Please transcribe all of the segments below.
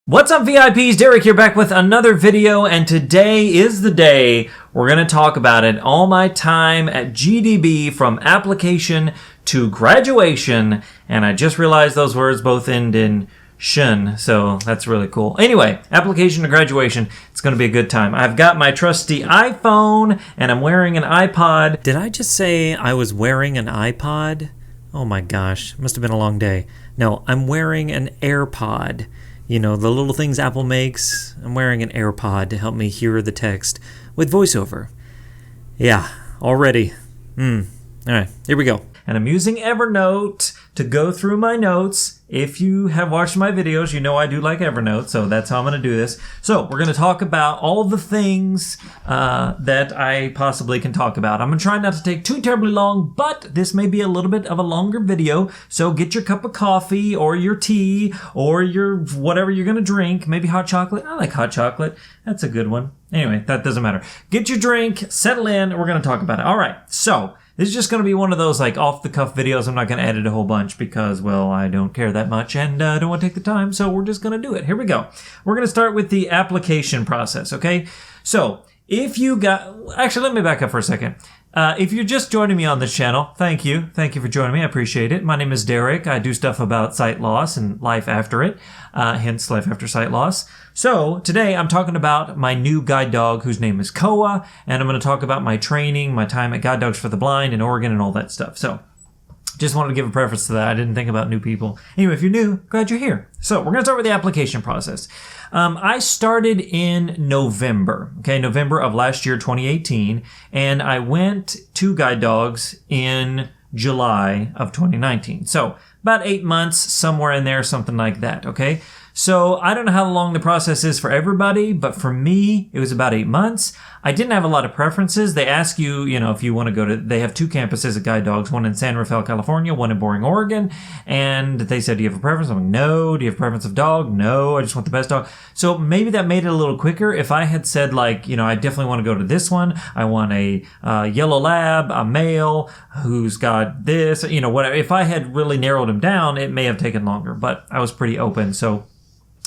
What's up, VIPs? Derek here, back with another video, and today is the day we're going to talk about it. All my time at GDB, from application to graduation, and I just realized those words both end in shun, so that's really cool. Anyway, application to graduation, it's going to be a good time. I've got my trusty iPhone, and I'm wearing an iPod. Did I just say I was wearing an iPod? Oh my gosh, must have been a long day. No, I'm wearing an AirPod. You know, the little things Apple makes. I'm wearing an AirPod to help me hear the text with voiceover. Yeah, already. All right, here we go. And I'm using Evernote to go through my notes. If you have watched my videos, you know I do like Evernote, so that's how I'm going to do this. So we're going to talk about all the things that I possibly can talk about. I'm going to try not to take too terribly long, but this may be a little bit of a longer video. So get your cup of coffee or your tea or your whatever you're going to drink. Maybe hot chocolate. I like hot chocolate. That's a good one. Anyway, that doesn't matter. Get your drink, settle in, and we're going to talk about it. All right, so this is just going to be one of those like off-the-cuff videos. I'm not going to edit a whole bunch because, well, I don't care that much and I don't want to take the time, so we're just going to do it. Here we go. We're going to start with the application process, okay? So if you got... Actually, let me back up for a second. If you're just joining me on this channel, thank you. Thank you for joining me. I appreciate it. My name is Derek. I do stuff about sight loss and life after it, hence life after sight loss. So today I'm talking about my new guide dog whose name is Coco, and I'm going to talk about my training, my time at Guide Dogs for the Blind in Oregon and all that stuff. So just wanted to give a preface to that. I didn't think about new people. Anyway, if you're new, glad you're here. So we're going to start with the application process. I started in November of last year, 2018, and I went to Guide Dogs in July of 2019. So about 8 months, somewhere in there, something like that, okay? So I don't know how long the process is for everybody, but for me, it was about 8 months. I didn't have a lot of preferences. They ask you, you know, if you want to go to, they have 2 campuses at Guide Dogs, one in San Rafael, California, one in Boring, Oregon. And they said, do you have a preference? I'm like, no. Do you have a preference of dog? No, I just want the best dog. So maybe that made it a little quicker. If I had said like, you know, I definitely want to go to this one. I want a yellow lab, a male who's got this, you know, whatever. If I had really narrowed them down, it may have taken longer, but I was pretty open. So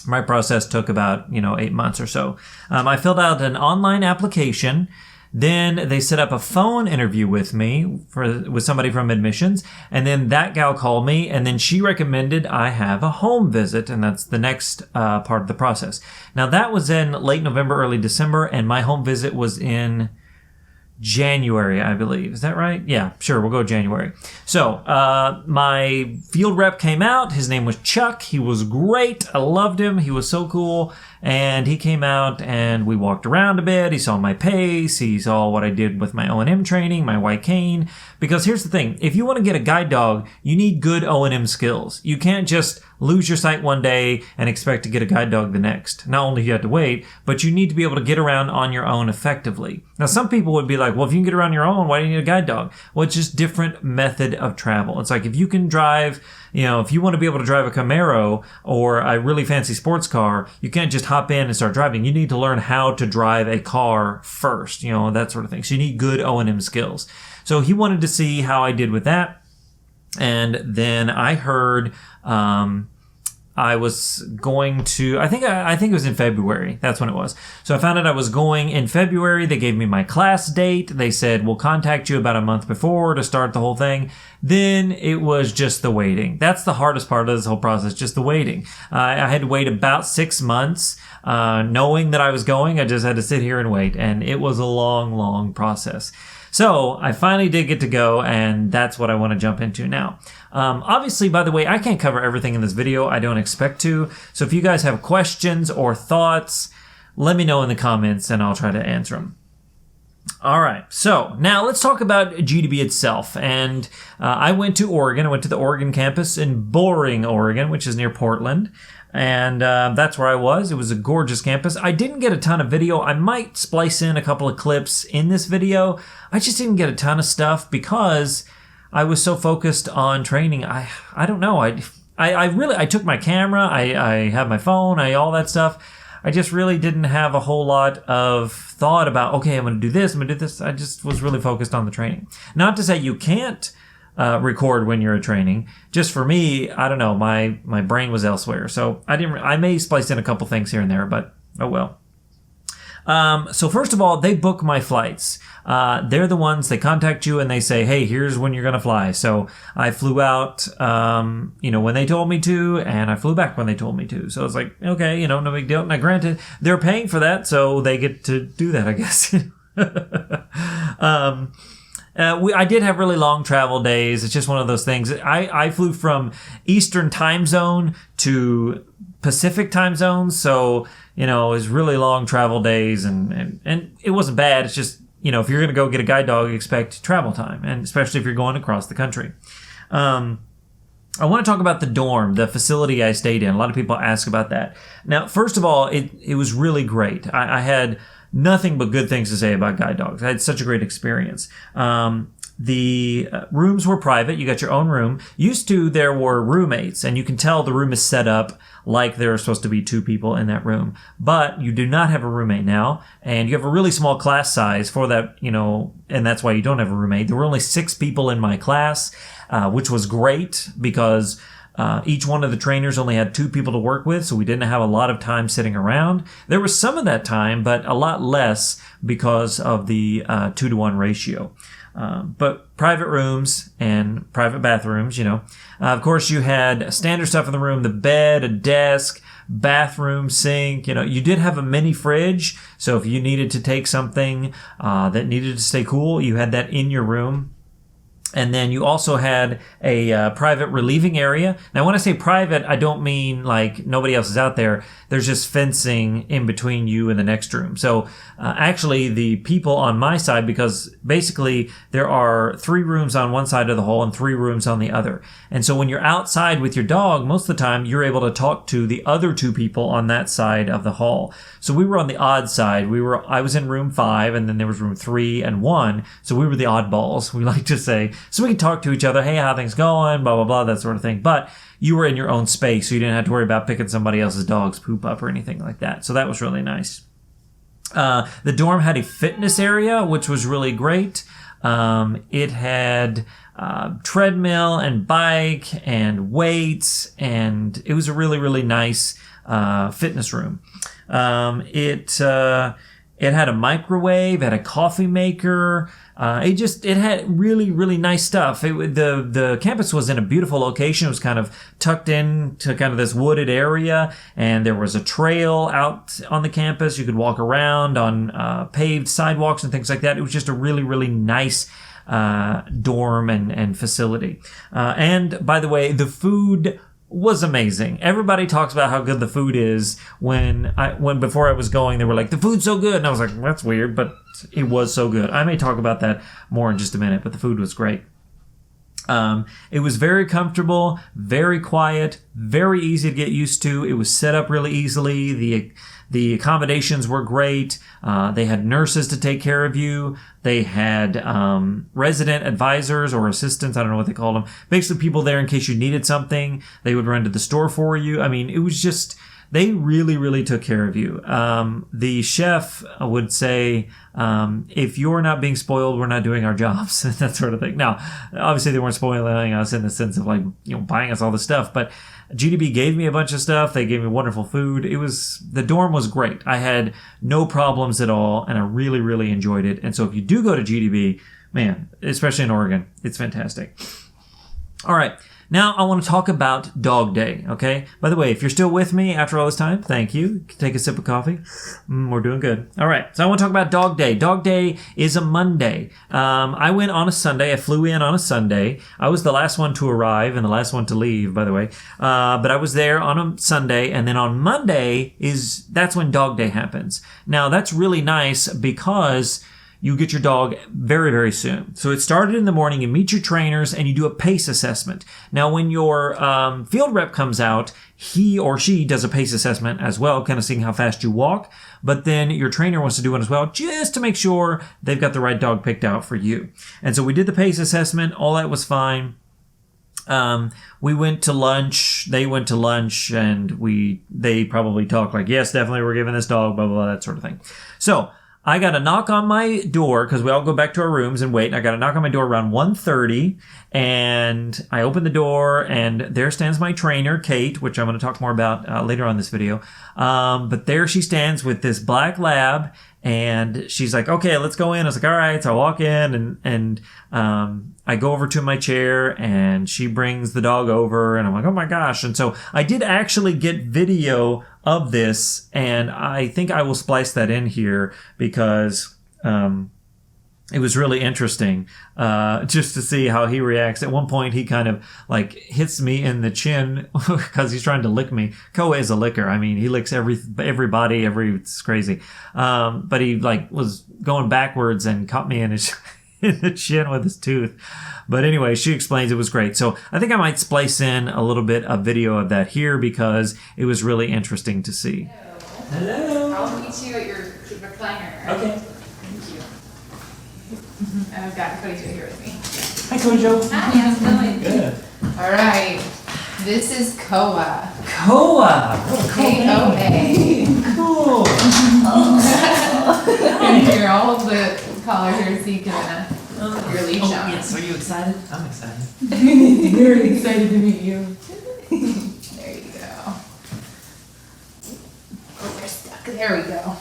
my process took about, 8 months or so. I filled out an online application. Then they set up a phone interview with me with somebody from admissions. And then that gal called me, and then she recommended I have a home visit. And that's the next part of the process. Now that was in late November, early December, and my home visit was in January, I believe. Is that right? Yeah, sure. We'll go January. So my field rep came out. His name was Chuck. He was great. I loved him. He was so cool. And he came out and we walked around a bit. He saw my pace. He saw what I did with my O&M training, my white cane. Because here's the thing. If you want to get a guide dog, you need good O&M skills. You can't just lose your sight one day and expect to get a guide dog the next. Not only do you have to wait, but you need to be able to get around on your own effectively. Now, some people would be like, well, if you can get around your own, why do you need a guide dog? Well, it's just different method of travel. It's like if you can drive, if you want to be able to drive a Camaro or a really fancy sports car, you can't just hop in and start driving. You need to learn how to drive a car first, that sort of thing. So you need good O&M skills. So he wanted to see how I did with that. And then I heard, I was going to, I think it was in February. That's when it was. So I found out I was going in February. They gave me my class date. They said, we'll contact you about a month before to start the whole thing. Then it was just the waiting. That's the hardest part of this whole process, just the waiting. I had to wait about 6 months, knowing that I was going. I just had to sit here and wait. And it was a long, long process. So I finally did get to go, and that's what I want to jump into now. Obviously, by the way, I can't cover everything in this video. I don't expect to. So if you guys have questions or thoughts, let me know in the comments, and I'll try to answer them. All right, so now let's talk about GDB itself. And I went to Oregon. I went to the Oregon campus in Boring, Oregon, which is near Portland. And that's where I was. It was a gorgeous campus. I didn't get a ton of video. I might splice in a couple of clips in this video. I just didn't get a ton of stuff because I was so focused on training. I don't know. I took my camera. I have my phone. all that stuff. I just really didn't have a whole lot of thought about, okay, I'm going to do this. I just was really focused on the training. Not to say you can't record when you're at training. Just for me, I don't know, my brain was elsewhere. So I may splice in a couple things here and there, but oh well. So first of all, they book my flights. They're the ones, they contact you and they say, hey, here's when you're going to fly. So I flew out, when they told me to, and I flew back when they told me to. So it's like, okay, no big deal. Now granted, they're paying for that, so they get to do that, I guess. I did have really long travel days. It's just one of those things. I flew from Eastern time zone to Pacific time zone, so it was really long travel days, and it wasn't bad. It's just if you're going to go get a guide dog, expect travel time, and especially if you're going across the country. I want to talk about the dorm, the facility I stayed in. A lot of people ask about that. Now, first of all, it was really great. I had nothing but good things to say about guide dogs. I had such a great experience. The rooms were private. You got your own room. Used to, there were roommates, and you can tell the room is set up like there are supposed to be 2 people in that room. But you do not have a roommate now, and you have a really small class size for that, and that's why you don't have a roommate. There were only 6 people in my class, which was great because each one of the trainers only had 2 people to work with, so we didn't have a lot of time sitting around. There was some of that time, but a lot less because of the 2-to-1 ratio. But private rooms and private bathrooms, Of course, you had standard stuff in the room, the bed, a desk, bathroom, sink. You did have a mini fridge, so if you needed to take something that needed to stay cool, you had that in your room. And then you also had a private relieving area. Now, when I say private, I don't mean like nobody else is out there. There's just fencing in between you and the next room. So actually, the people on my side, because basically there are 3 rooms on one side of the hall and 3 rooms on the other. And so when you're outside with your dog, most of the time you're able to talk to the other 2 people on that side of the hall. So we were on the odd side. I was in room 5, and then there was room 3 and 1. So we were the oddballs, we like to say. So we could talk to each other, hey, how things going, blah, blah, blah, that sort of thing. But you were in your own space, so you didn't have to worry about picking somebody else's dog's poop up or anything like that. So that was really nice. The dorm had a fitness area, which was really great. It had treadmill and bike and weights, and it was a really, really nice fitness room. It had a microwave, it had a coffee maker. It had really, really nice stuff. The campus was in a beautiful location. It was kind of tucked in to kind of this wooded area, and there was a trail out on the campus. You could walk around on paved sidewalks and things like that. It was just a really, really nice dorm and facility. And by the way, the food was amazing. Everybody talks about how good the food is. When before I was going, they were like, the food's so good. And I was like, that's weird, but it was so good. I may talk about that more in just a minute, but the food was great. It was very comfortable, very quiet, very easy to get used to. It was set up really easily. The accommodations were great. They had nurses to take care of you. They had resident advisors or assistants. I don't know what they called them. Basically, people there in case you needed something. They would run to the store for you. I mean, it was just, they really, really took care of you. The chef would say, if you're not being spoiled, we're not doing our jobs, that sort of thing. Now, obviously, they weren't spoiling us in the sense of buying us all this stuff, but GDB gave me a bunch of stuff. They gave me wonderful food. The dorm was great. I had no problems at all, and I really, really enjoyed it. And so if you do go to GDB, man, especially in Oregon, it's fantastic. All right. Now I want to talk about Dog Day, okay? By the way, if you're still with me after all this time, thank you. Take a sip of coffee. We're doing good. All right, so I want to talk about Dog Day. Dog Day is a Monday. I went on a Sunday. I flew in on a Sunday. I was the last one to arrive and the last one to leave, by the way. But I was there on a Sunday, and then on Monday that's when Dog Day happens. Now, that's really nice because you get your dog very, very soon. So it started in the morning. You meet your trainers and you do a pace assessment. Now, when your field rep comes out, he or she does a pace assessment as well, kind of seeing how fast you walk. But then your trainer wants to do one as well, just to make sure they've got the right dog picked out for you. And so we did the pace assessment. All that was fine. We went to lunch, they went to lunch, and they probably talked like, yes, definitely, we're giving this dog, blah, blah, blah, that sort of thing. So I got a knock on my door because we all go back to our rooms and wait. And I got a knock on my door around 1:30, and I open the door, and there stands my trainer, Kate, which I'm going to talk more about later on in this video. But there she stands with this black lab, and she's like, "Okay, let's go in." I was like, "All right." So I walk in, and I go over to my chair, and she brings the dog over, and I'm like, "Oh my gosh!" And so I did actually get video of this, and I think I will splice that in here because it was really interesting just to see how he reacts. At one point, he kind of like hits me in the chin because he's trying to lick me. Koa is a licker. I mean, he licks everybody. It's crazy. But he like was going backwards and caught me in his in the chin with his tooth. But anyway, she explains it was great. So I think I might splice in a little bit of video of that here because it was really interesting to see. Hello. I'll meet you at your recliner. Okay. Thank you. I've got Kojo here with me. Hi, Kojo. Hi, how's it going? Good. All right. This is Koa. Koa. What a cool K-O-A. Cool. And here, I'll hold the collar here so you can put your leash on. Yes. Are you excited? I'm excited. Very excited to meet you. There you go. Oh, we're stuck. There we go.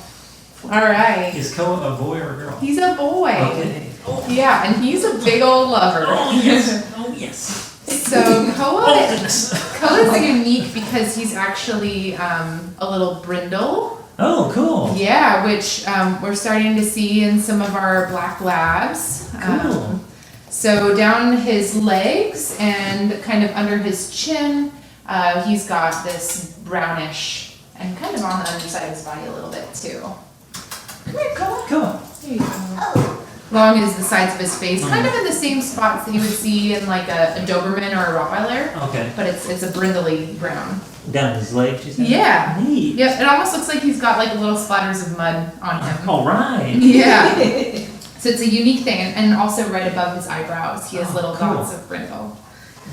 All right. Is Koa a boy or a girl? He's a boy. Okay. Yeah, and he's a big old lover. Oh yes. Oh yes. So Koa's unique because he's actually a little brindle. Oh, cool. Yeah, which we're starting to see in some of our black labs. Cool. So down his legs and kind of under his chin, he's got this brownish, and kind of on the underside of his body a little bit too. Come here, Koa. Cool. There you go. Long as the sides of his face, kind of in the same spots that you would see in like a Doberman or a Rottweiler. Okay. But it's a brindly brown. Down his leg, she said? Yeah. Neat. Yep, it almost looks like he's got like little splatters of mud on him. All right. Yeah. So it's a unique thing, and also right above his eyebrows, he has little cool. dots of brindle.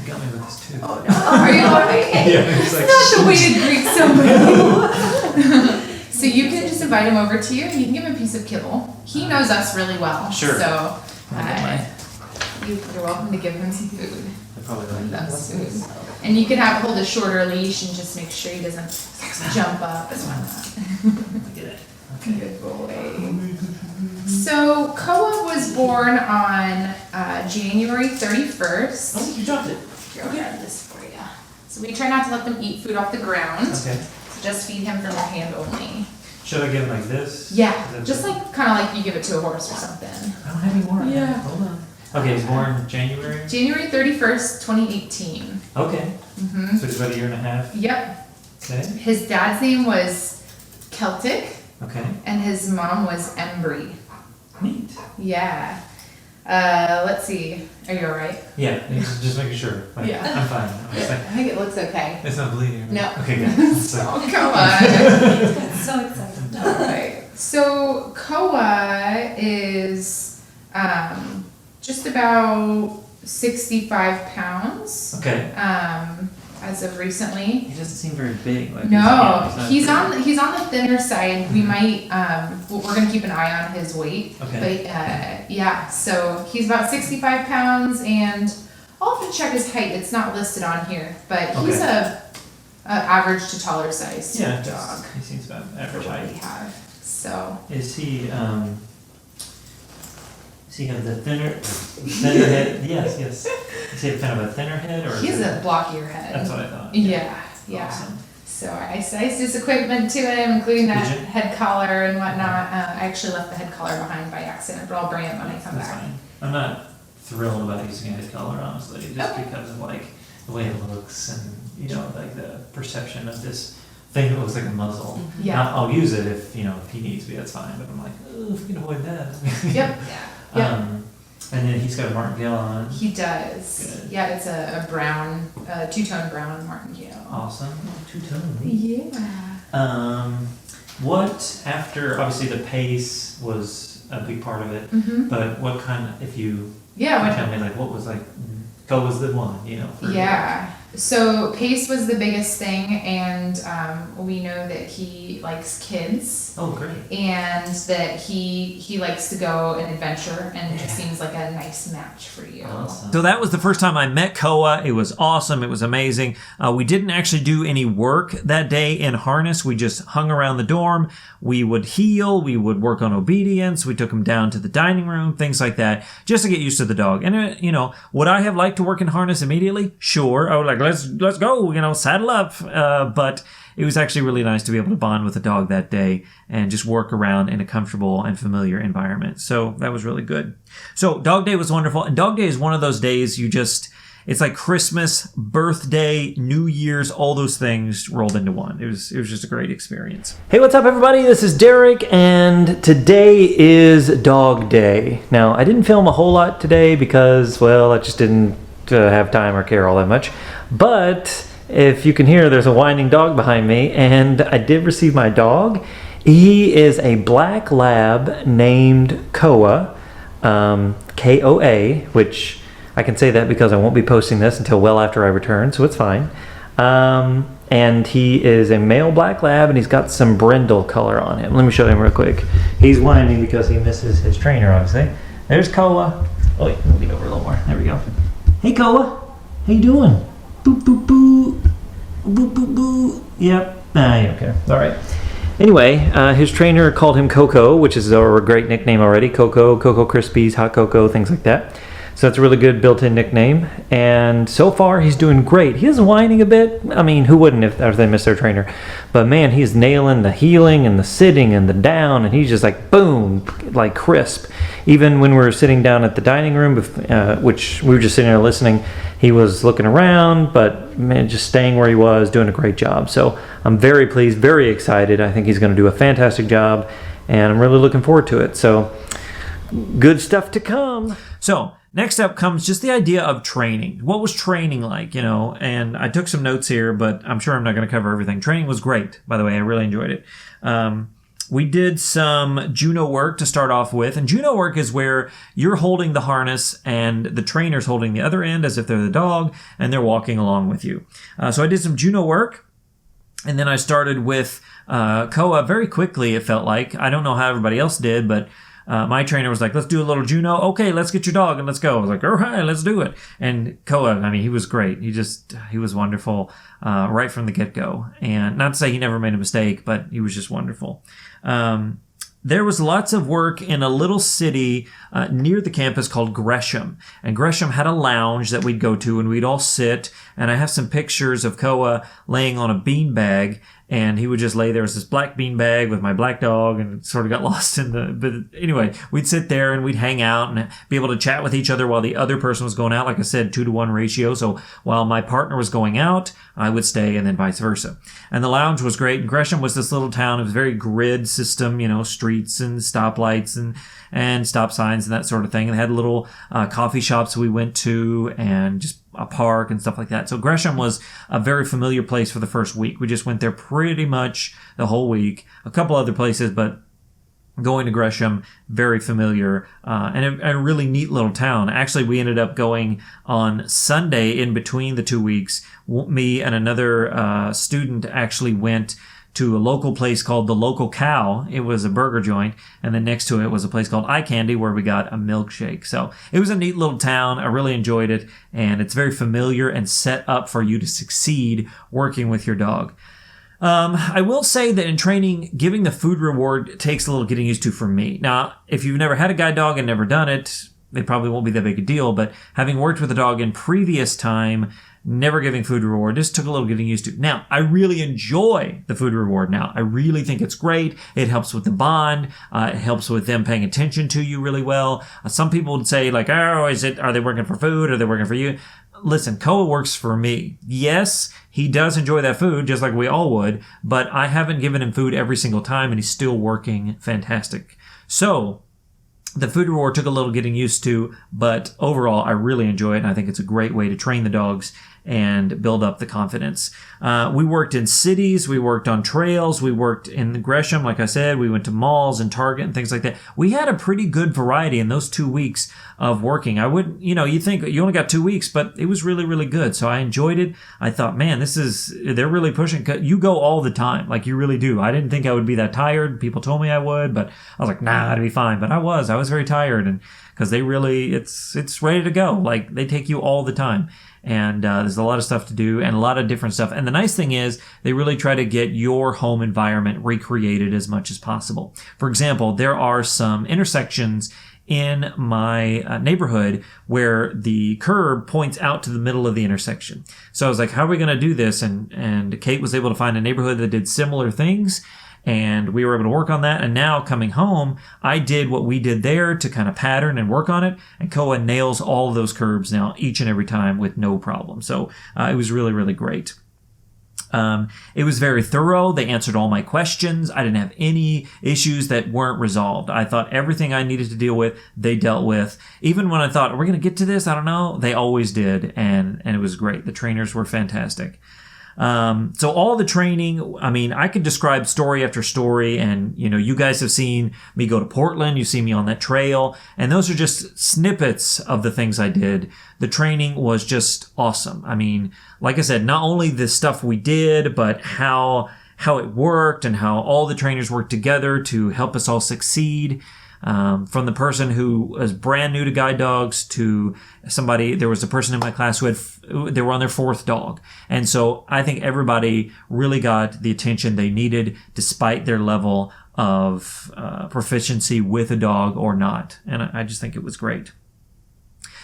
You got me with this too. Oh no, are you alright? Yeah, it's like, Not the way to greet somebody. So you can just invite him over to you, and you can give him a piece of kibble. He knows us really well. Sure. So you're welcome to give him some food. I probably like that. Loves food. And you can hold a shorter leash and just make sure he doesn't jump up and whatnot. Get it. Okay. Good boy. So Koa was born on January 31st. Oh, you dropped it. Here, I'll grab this for you. So we try not to let them eat food off the ground. Okay. So just feed him from the hand only. Should I give him like this? Yeah, just like kind of like you give it to a horse or something. I don't have any more. Yeah. Hold on. Okay, he's born January? January 31st, 2018. Okay. Mm-hmm. So he's about a year and a half? Yep. Okay. His dad's name was Celtic, Okay. and his mom was Embry. Neat. Yeah. Let's see. Are you alright? Yeah, just making sure. Like, Yeah. I'm fine. I'm just like, I think it looks okay. it's not bleeding. Right? No. Okay, good. So, Oh, come on. So excited. Alright. So Koa is just about 65 pounds. okay. As of recently. He doesn't seem very big. Like No, not he's very- on the thinner side. We might we're gonna keep an eye on his weight. Okay. But yeah, so he's about 65 pounds, and I'll have to check his height. It's not listed on here, but he's Okay. a average to taller size Yeah, dog he seems about for average what height. we have. So Is he have the thinner head? Yes. Is he have kind of a thinner head, or? he is has it- a blockier head. That's what I thought. Yeah. Awesome. So I sized his equipment to him, including that Did you? head collar and whatnot. I actually left the head collar behind by accident, but I'll bring it when I come That's back. fine. I'm not thrilled about using a head collar, honestly, just Okay. because of like the way it looks and like the perception of this thing that looks like a muzzle. Yeah. Now, I'll use it if he needs to be. That's fine. But I'm like, oh, if we can avoid that. Yep. Yep. And then he's got a martingale on. He does. Good. Yeah, it's a brown, two-tone brown martingale. Awesome. Two-tone. Yeah. What after obviously the pace was a big part of it, Mhm. but what kind of if you Yeah. tell me like what was like Go was the one, for Yeah. So pace was the biggest thing, and we know that he likes kids. Oh, great. And that he likes to go and adventure, and it just seems like a nice match for you. Awesome. So that was the first time I met Koa. It was awesome. It was amazing. We didn't actually do any work that day in harness. We just hung around the dorm. We would heel. We would work on obedience. We took him down to the dining room, things like that, just to get used to the dog. And, would I have liked to work in harness immediately? Sure. I was like, let's go, saddle up. But it was actually really nice to be able to bond with the dog that day and just work around in a comfortable and familiar environment. So that was really good. So Dog Day was wonderful. And Dog Day is one of those days it's like Christmas, birthday, New Year's, all those things rolled into one. It was just a great experience. Hey, what's up, everybody? This is Derek, and today is Dog Day. Now, I didn't film a whole lot today because, well, I just didn't have time or care all that much. But if you can hear, there's a whining dog behind me, and I did receive my dog. He is a black lab named Koa, Koa, which I can say that because I won't be posting this until well after I return, so it's fine. And he is a male black lab, and he's got some brindle color on him. Let me show him real quick. He's whining because he misses his trainer, obviously. There's Koa. Oh, wait, let me get over a little more. There we go. Hey, Koa. How you doing? Boop, boop, boop. Boop, boop, boop. Yep. Okay. All right. Anyway, his trainer called him Coco, which is a great nickname already. Coco Krispies, Hot Cocoa, things like that. So that's a really good built-in nickname. And so far, he's doing great. He is whining a bit. I mean, who wouldn't if they miss their trainer? But man, he's nailing the heeling and the sitting and the down, and he's just like, boom, like crisp. Even when we were sitting down at the dining room, which we were just sitting there listening, he was looking around, but man, just staying where he was, doing a great job. So I'm very pleased, very excited. I think he's going to do a fantastic job, and I'm really looking forward to it. So good stuff to come. So next up comes just the idea of training. What was training like, And I took some notes here, but I'm sure I'm not going to cover everything. Training was great, by the way. I really enjoyed it. We did some Juno Work to start off with. And Juno Work is where you're holding the harness and the trainer's holding the other end as if they're the dog, and they're walking along with you. So I did some Juno Work. And then I started with Koa very quickly, it felt like. I don't know how everybody else did, but my trainer was like, let's do a little Juno. Okay, let's get your dog and let's go. I was like, all right, let's do it. And Koa, he was great. He was wonderful right from the get-go. And not to say he never made a mistake, but he was just wonderful. There was lots of work in a little city near the campus called Gresham. And Gresham had a lounge that we'd go to and we'd all sit. And I have some pictures of Koa laying on a beanbag. And he would just lay there as this black beanbag with my black dog, and sort of got lost in but anyway, we'd sit there and we'd hang out and be able to chat with each other while the other person was going out. Like I said, 2-to-1 ratio. So while my partner was going out, I would stay, and then vice versa. And the lounge was great. And Gresham was this little town. It was very grid system, streets and stoplights and stop signs and that sort of thing. And they had little coffee shops we went to, and just a park and stuff like that. So Gresham was a very familiar place for the first week. We just went there pretty much the whole week. A couple other places, but going to Gresham, very familiar, and a really neat little town. Actually, we ended up going on Sunday in between the 2 weeks. Me and another student actually went to a local place called the Local Cow. It was a burger joint, and then next to it was a place called Eye Candy where we got a milkshake. So it was a neat little town. I really enjoyed it, and it's very familiar and set up for you to succeed working with your dog. I will say that in training, giving the food reward takes a little getting used to for me. Now, if you've never had a guide dog and never done it, it probably won't be that big a deal, but having worked with a dog in previous time, never giving food reward, just took a little getting used to. Now, I really enjoy the food reward now. I really think it's great. It helps with the bond. It helps with them paying attention to you really well. Some people would say like, are they working for food? Are they working for you? Listen, Koa works for me. Yes, he does enjoy that food just like we all would, but I haven't given him food every single time, and he's still working fantastic. So the food reward took a little getting used to, but overall, I really enjoy it, and I think it's a great way to train the dogs and build up the confidence. We worked in cities, we worked on trails, we worked in Gresham, like I said, we went to malls and Target and things like that. We had a pretty good variety in those 2 weeks of working. I would, you think you only got 2 weeks, but it was really, really good. So I enjoyed it. I thought, man, they're really pushing. You go all the time. Like you really do. I didn't think I would be that tired. People told me I would, but I was like, nah, I'd be fine. But I was very tired. And because they really, it's ready to go. Like they take you all the time. And there's a lot of stuff to do and a lot of different stuff. And the nice thing is they really try to get your home environment recreated as much as possible. For example, there are some intersections in my neighborhood where the curb points out to the middle of the intersection. So I was like, how are we going to do this? And Kate was able to find a neighborhood that did similar things. And we were able to work on that. And now coming home, I did what we did there to kind of pattern and work on it. And Koa nails all of those curbs now each and every time with no problem. So it was really, really great. It was very thorough. They answered all my questions. I didn't have any issues that weren't resolved. I thought everything I needed to deal with, they dealt with. Even when I thought, are we going to get to this? I don't know. They always did. And it was great. The trainers were fantastic. So all the training, I mean, I could describe story after story, and, you guys have seen me go to Portland. You see me on that trail, and those are just snippets of the things I did. The training was just awesome. I mean, like I said, not only the stuff we did, but how it worked and how all the trainers worked together to help us all succeed. From the person who was brand new to guide dogs to there was a person in my class they were on their 4th dog. And so I think everybody really got the attention they needed despite their level of proficiency with a dog or not. And I just think it was great.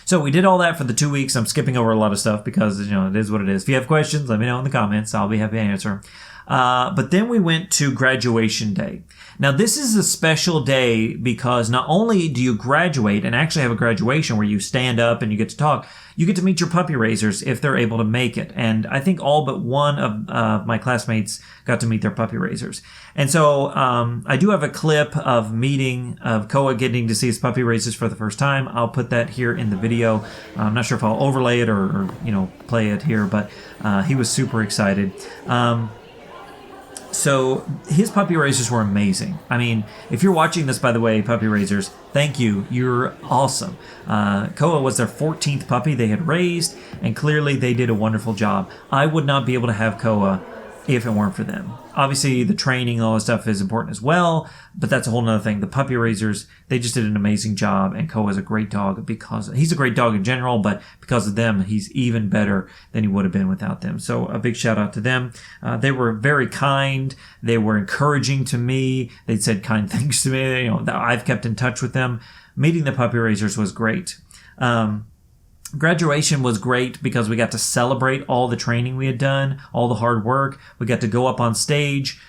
So we did all that for the 2 weeks. I'm skipping over a lot of stuff because, it is what it is. If you have questions, let me know in the comments. I'll be happy to answer. But then we went to graduation day. Now, this is a special day because not only do you graduate and actually have a graduation where you stand up and you get to talk, you get to meet your puppy raisers if they're able to make it. And I think all but one of my classmates got to meet their puppy raisers. And so I do have a clip of Koa getting to see his puppy raisers for the first time. I'll put that here in the video. I'm not sure if I'll overlay it or play it here, but he was super excited. So his puppy raisers were amazing. I mean, if you're watching this, by the way, puppy raisers, thank you. You're awesome. Koa was their 14th puppy they had raised, and clearly they did a wonderful job. I would not be able to have Koa if it weren't for them. Obviously, the training and all that stuff is important as well, but that's a whole nother thing. The puppy raisers, they just did an amazing job, and Koa's a great dog because he's a great dog in general, but because of them, he's even better than he would have been without them. So a big shout out to them. They were very kind. They were encouraging to me. They said kind things to me. I've kept in touch with them. Meeting the puppy raisers was great. Graduation was great because we got to celebrate all the training we had done, all the hard work. We got to go up on stage,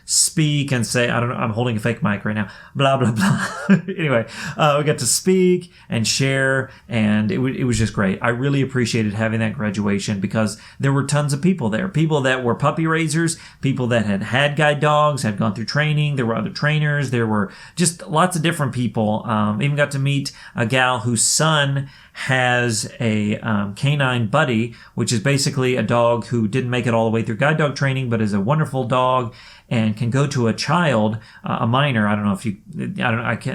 speak and say, I don't know, I'm holding a fake mic right now, blah, blah, blah. Anyway, we got to speak and share, and it was just great. I really appreciated having that graduation because there were tons of people there, people that were puppy raisers, people that had guide dogs, had gone through training. There were other trainers. There were just lots of different people. Even got to meet a gal whose son has a canine buddy, which is basically a dog who didn't make it all the way through guide dog training, but is a wonderful dog and can go to a child, a minor. I don't know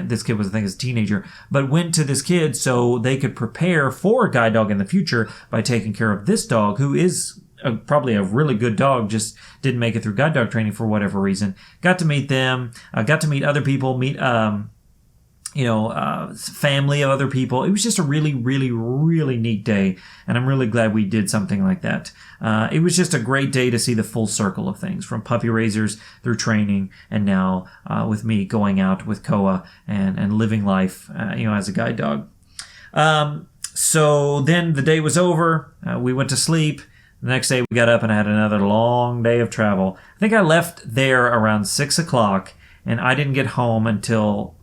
this kid was, I think, a teenager, but went to this kid so they could prepare for a guide dog in the future by taking care of this dog, who is probably a really good dog, just didn't make it through guide dog training for whatever reason. Got to meet them, got to meet other people, family of other people. It was just a really, really, really neat day, and I'm really glad we did something like that. It was just a great day to see the full circle of things, from puppy raisers through training, and now with me going out with Koa and living life, as a guide dog. So then the day was over. We went to sleep. The next day we got up and I had another long day of travel. I think I left there around 6 o'clock, and I didn't get home until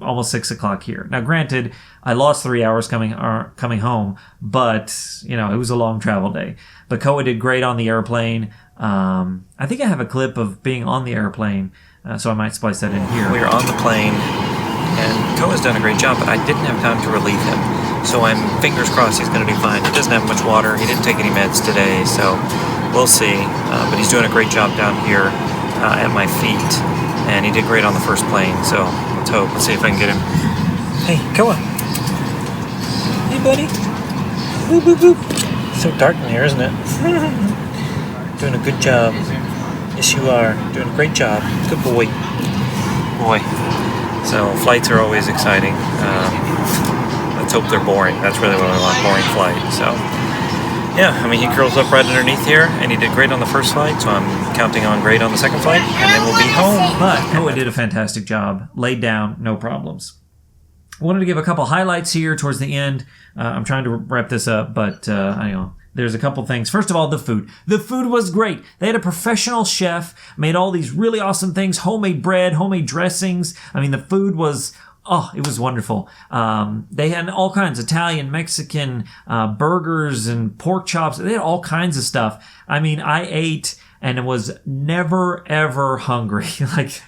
almost 6 o'clock here. Now, granted, I lost 3 hours coming home, but it was a long travel day. But Koa did great on the airplane. I think I have a clip of being on the airplane, so I might splice that in here. We were on the plane, and Koa's done a great job, but I didn't have time to relieve him. So I'm fingers crossed he's going to do fine. He doesn't have much water. He didn't take any meds today, so we'll see. But he's doing a great job down here at my feet, and he did great on the first plane. So let's hope. Let's see if I can get him. Hey, come on. Hey, buddy. Boop, boop, boop. It's so dark in here, isn't it? Doing a good job. Yes, you are. Doing a great job. Good boy. So flights are always exciting. Let's hope they're boring. That's really what I want, boring flight. So yeah, I mean, he curls up right underneath here, and he did great on the first flight, so I'm counting on great on the second flight, and then we'll be home. But Noah did a fantastic job. Laid down, no problems. I wanted to give a couple highlights here towards the end. I'm trying to wrap this up, but I know there's a couple things. First of all, the food. The food was great. They had a professional chef, made all these really awesome things, homemade bread, homemade dressings. I mean, the food was, it was wonderful. They had all kinds, Italian, Mexican, burgers and pork chops. They had all kinds of stuff. I mean, I ate and was never, ever hungry. Like,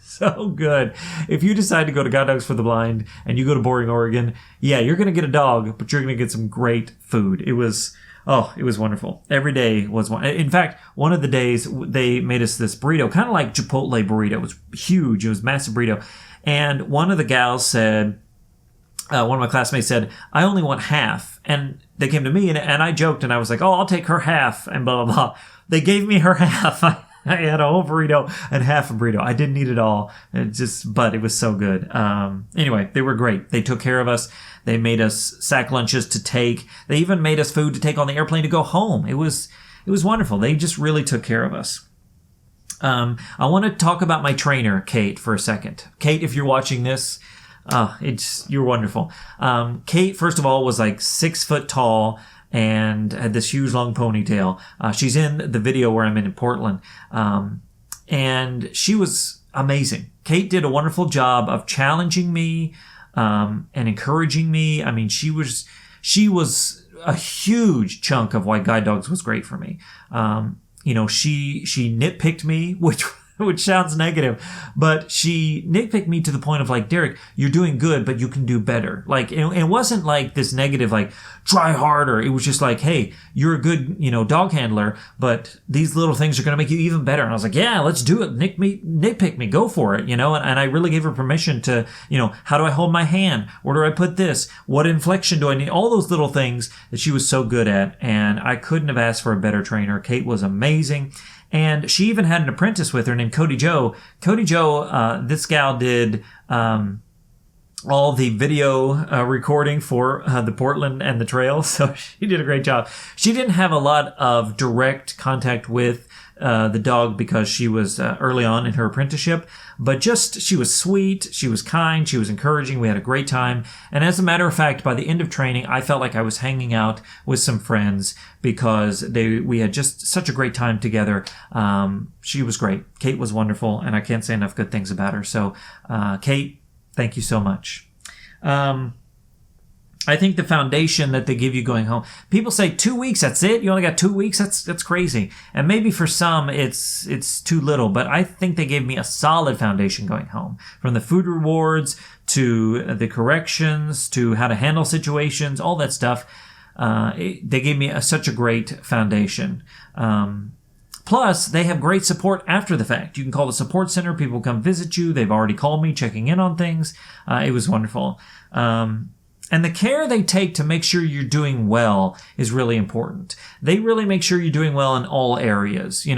so good. If you decide to go to Guide Dogs for the Blind and you go to Boring, Oregon, yeah, you're going to get a dog, but you're going to get some great food. It was wonderful. Every day was one. In fact, one of the days they made us this burrito, kind of like Chipotle burrito. It was huge. It was a massive burrito. And one of the gals said, one of my classmates said, I only want half. And they came to me and I joked and I was like, I'll take her half and blah, blah, blah. They gave me her half. I had a whole burrito and half a burrito. I didn't eat it all. But it was so good. Anyway, they were great. They took care of us. They made us sack lunches to take. They even made us food to take on the airplane to go home. It was wonderful. They just really took care of us. I want to talk about my trainer, Kate, for a second. Kate, if you're watching this, you're wonderful. Kate, first of all, was like 6 foot tall and had this huge long ponytail. She's in the video where I'm in Portland. And she was amazing. Kate did a wonderful job of challenging me, and encouraging me. I mean, she was a huge chunk of why Guide Dogs was great for me. She nitpicked me, which sounds negative, but she nitpicked me to the point of like, Derek, you're doing good, but you can do better. Like, it wasn't like this negative, like, try harder. It was just like, hey, you're a good, dog handler, but these little things are going to make you even better. And I was like, yeah, let's do it. Nitpick me, go for it, and I really gave her permission to, how do I hold my hand? Where do I put this? What inflection do I need? All those little things that she was so good at. And I couldn't have asked for a better trainer. Kate was amazing. And she even had an apprentice with her named Cody Joe. Cody Joe, this gal did all the video recording for the Portland and the trail. So she did a great job. She didn't have a lot of direct contact with the dog because she was early on in her apprenticeship, but she was sweet, she was kind, she was encouraging, we had a great time. And as a matter of fact, by the end of training, I felt like I was hanging out with some friends because we had just such a great time together. She was great. Kate was wonderful, and I can't say enough good things about her. So, Kate, thank you so much. I think the foundation that they give you going home, people say 2 weeks, that's it? You only got 2 weeks? That's crazy. And maybe for some it's too little, but I think they gave me a solid foundation going home. From the food rewards to the corrections to how to handle situations, all that stuff. They gave me such a great foundation. Plus, they have great support after the fact. You can call the support center. People come visit you. They've already called me, checking in on things. It was wonderful. And the care they take to make sure you're doing well is really important. They really make sure you're doing well in all areas,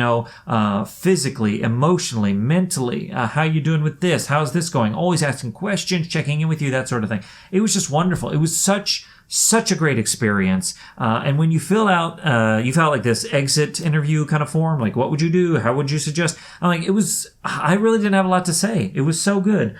physically, emotionally, mentally, how you doing with this? How's this going? Always asking questions, checking in with you, that sort of thing. It was just wonderful. It was such a great experience. And when you fill out like this exit interview kind of form, like what would you do? How would you suggest? I really didn't have a lot to say. It was so good.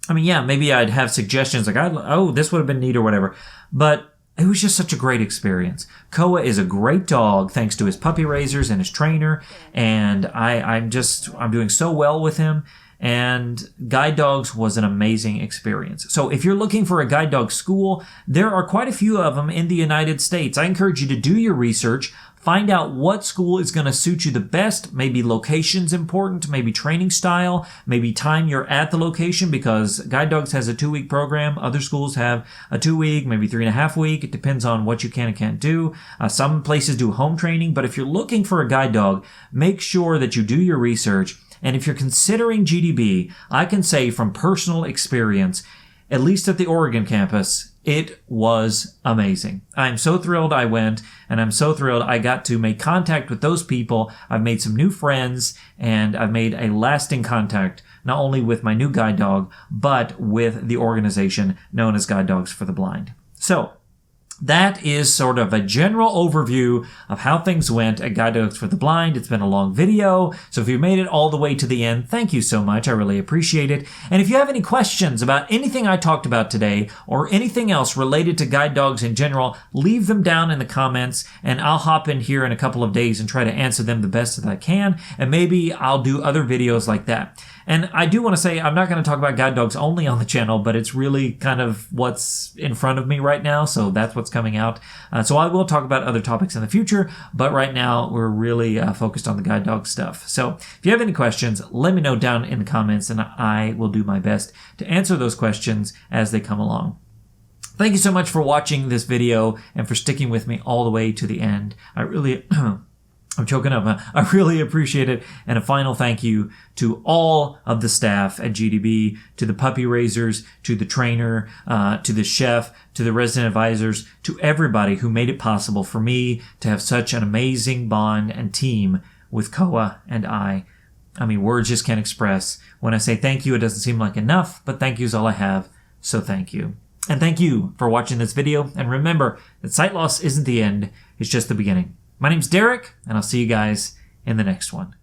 Maybe I'd have suggestions like, this would have been neat or whatever. But it was just such a great experience. Koa is a great dog thanks to his puppy raisers and his trainer. And I'm doing so well with him. And Guide Dogs was an amazing experience. So if you're looking for a guide dog school, there are quite a few of them in the United States. I encourage you to do your research, Find out what school is going to suit you the best. Maybe location's important, maybe training style, maybe time you're at the location, because Guide Dogs has a 2-week program. Other schools have a 2-week, maybe 3.5 week. It depends on what you can and can't do. Some places do home training, but if you're looking for a guide dog, make sure that you do your research. And if you're considering GDB, I can say from personal experience, at least at the Oregon campus, it was amazing. I'm so thrilled I went, and I'm so thrilled I got to make contact with those people. I've made some new friends, and I've made a lasting contact, not only with my new guide dog, but with the organization known as Guide Dogs for the Blind. So, that is sort of a general overview of how things went at Guide Dogs for the Blind. It's been a long video, so if you made it all the way to the end, thank you so much. I really appreciate it. And if you have any questions about anything I talked about today or anything else related to guide dogs in general, leave them down in the comments, and I'll hop in here in a couple of days and try to answer them the best that I can, and maybe I'll do other videos like that. And I do want to say I'm not going to talk about guide dogs only on the channel, but it's really kind of what's in front of me right now, so that's what's coming out. So I will talk about other topics in the future, but right now we're really focused on the guide dog stuff. So if you have any questions, let me know down in the comments, and I will do my best to answer those questions as they come along. Thank you so much for watching this video and for sticking with me all the way to the end. I really... I'm choking up. I really appreciate it. And a final thank you to all of the staff at GDB, to the puppy raisers, to the trainer, to the chef, to the resident advisors, to everybody who made it possible for me to have such an amazing bond and team with Koa and I. I mean, words just can't express. When I say thank you, it doesn't seem like enough, but thank you is all I have. So thank you. And thank you for watching this video. And remember that sight loss isn't the end. It's just the beginning. My name's Derek, and I'll see you guys in the next one.